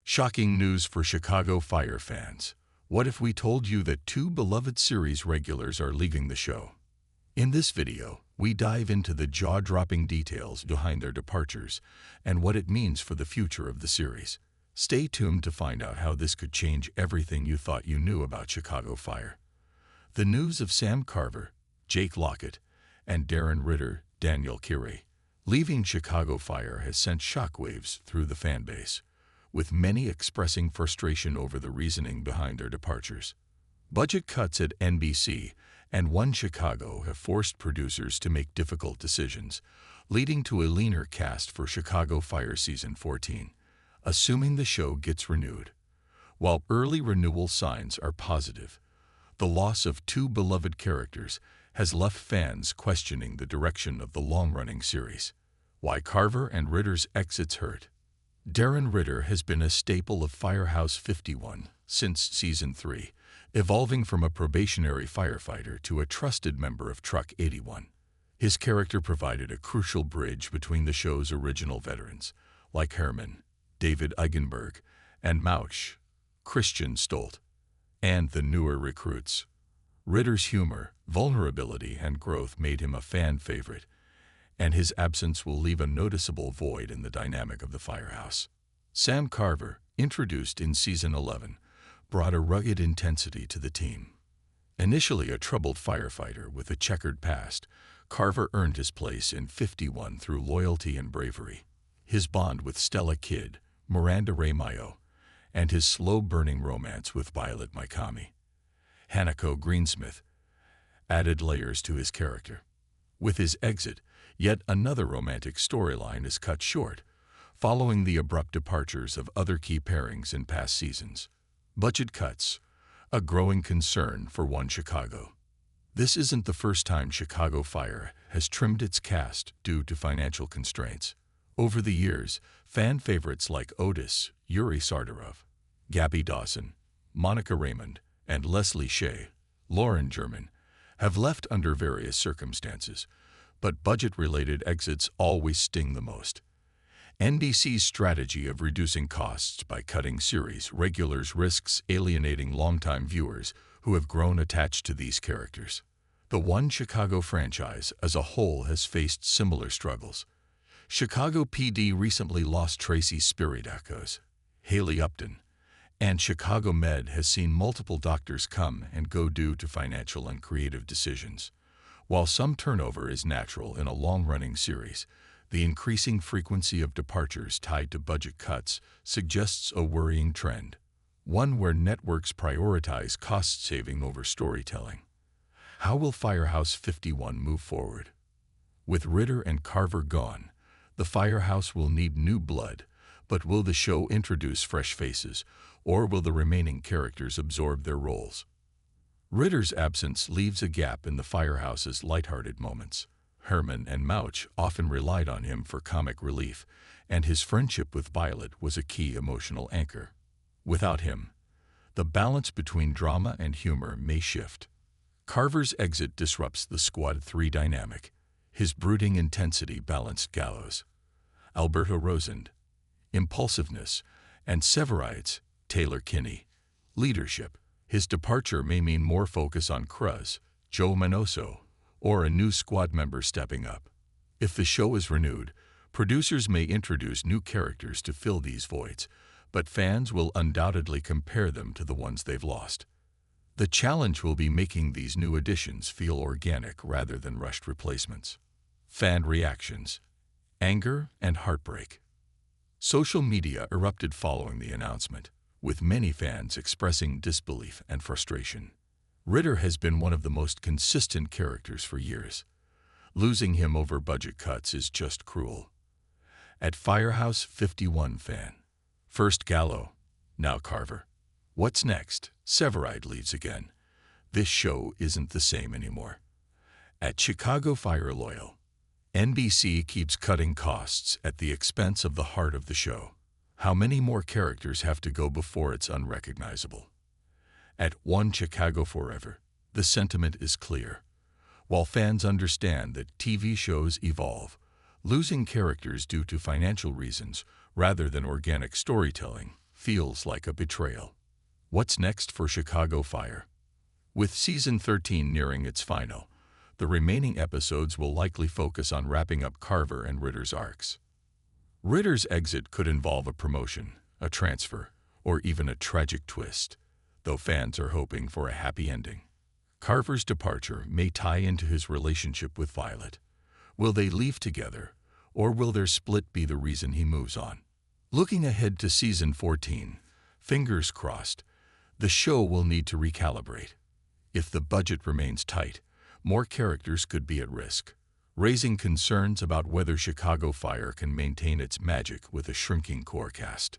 Shocking news for Chicago Fire fans. What if we told you that two beloved series regulars are leaving the show? In this video, we dive into the jaw-dropping details behind their departures and what it means for the future of the series. Stay tuned to find out how this could change everything you thought you knew about Chicago Fire. The news of Sam Carver, Jake Lockett, and Darren Ritter, Daniel Kirey, leaving Chicago Fire has sent shockwaves through the fanbase, with many expressing frustration over the reasoning behind their departures. Budget cuts at NBC and One Chicago have forced producers to make difficult decisions, leading to a leaner cast for Chicago Fire Season 14, assuming the show gets renewed. While early renewal signs are positive, the loss of two beloved characters has left fans questioning the direction of the long-running series. Why Carver and Ritter's exits hurt. Darren Ritter has been a staple of Firehouse 51 since Season 3, evolving from a probationary firefighter to a trusted member of Truck 81. His character provided a crucial bridge between the show's original veterans, like Herman, David Eigenberg, and Mauch, Christian Stolt, and the newer recruits. Ritter's humor, vulnerability, and growth made him a fan favorite, and his absence will leave a noticeable void in the dynamic of the Firehouse. Sam Carver, introduced in Season 11, brought a rugged intensity to the team. Initially a troubled firefighter with a checkered past, Carver earned his place in 51 through loyalty and bravery. His bond with Stella Kidd, Miranda Ray Mayo, and his slow-burning romance with Violet Mikami, Hanako Greensmith, added layers to his character. With his exit, yet another romantic storyline is cut short, following the abrupt departures of other key pairings in past seasons. Budget cuts, a growing concern for One Chicago. This isn't the first time Chicago Fire has trimmed its cast due to financial constraints. Over the years, fan favorites like Otis, Yuri Sardarov, Gabby Dawson, Monica Raymond, and Leslie Shea, Lauren German, have left under various circumstances, but budget-related exits always sting the most. NBC's strategy of reducing costs by cutting series regulars risks alienating longtime viewers who have grown attached to these characters. The One Chicago franchise as a whole has faced similar struggles. Chicago PD recently lost Tracy Spiridakos, Haley Upton, and Chicago Med has seen multiple doctors come and go due to financial and creative decisions. While some turnover is natural in a long-running series, the increasing frequency of departures tied to budget cuts suggests a worrying trend, one where networks prioritize cost-saving over storytelling. How will Firehouse 51 move forward? With Ritter and Carver gone, the Firehouse will need new blood, but will the show introduce fresh faces, or will the remaining characters absorb their roles? Ritter's absence leaves a gap in the Firehouse's lighthearted moments. Herman and Mauch often relied on him for comic relief, and his friendship with Violet was a key emotional anchor. Without him, the balance between drama and humor may shift. Carver's exit disrupts the Squad 3 dynamic. His brooding intensity balanced Gallows, Alberto Rosend, impulsiveness, and Severide's Taylor Kinney, leadership. His departure may mean more focus on Cruz, Joe Manoso, or a new squad member stepping up. If the show is renewed, producers may introduce new characters to fill these voids, but fans will undoubtedly compare them to the ones they've lost. The challenge will be making these new additions feel organic rather than rushed replacements. Fan reactions, anger, and heartbreak. Social media erupted following the announcement, with many fans expressing disbelief and frustration. Ritter has been one of the most consistent characters for years. Losing him over budget cuts is just cruel. At Firehouse 51 fan, first Gallo, now Carver. What's next? Severide leaves again. This show isn't the same anymore. At Chicago Fire Loyal, NBC keeps cutting costs at the expense of the heart of the show. How many more characters have to go before it's unrecognizable? At One Chicago Forever, the sentiment is clear. While fans understand that TV shows evolve, losing characters due to financial reasons rather than organic storytelling feels like a betrayal. What's next for Chicago Fire? With Season 13 nearing its final, the remaining episodes will likely focus on wrapping up Carver and Ritter's arcs. Ritter's exit could involve a promotion, a transfer, or even a tragic twist, though fans are hoping for a happy ending. Carver's departure may tie into his relationship with Violet. Will they leave together, or will their split be the reason he moves on? Looking ahead to Season 14, fingers crossed, the show will need to recalibrate. If the budget remains tight, more characters could be at risk, raising concerns about whether Chicago Fire can maintain its magic with a shrinking core cast.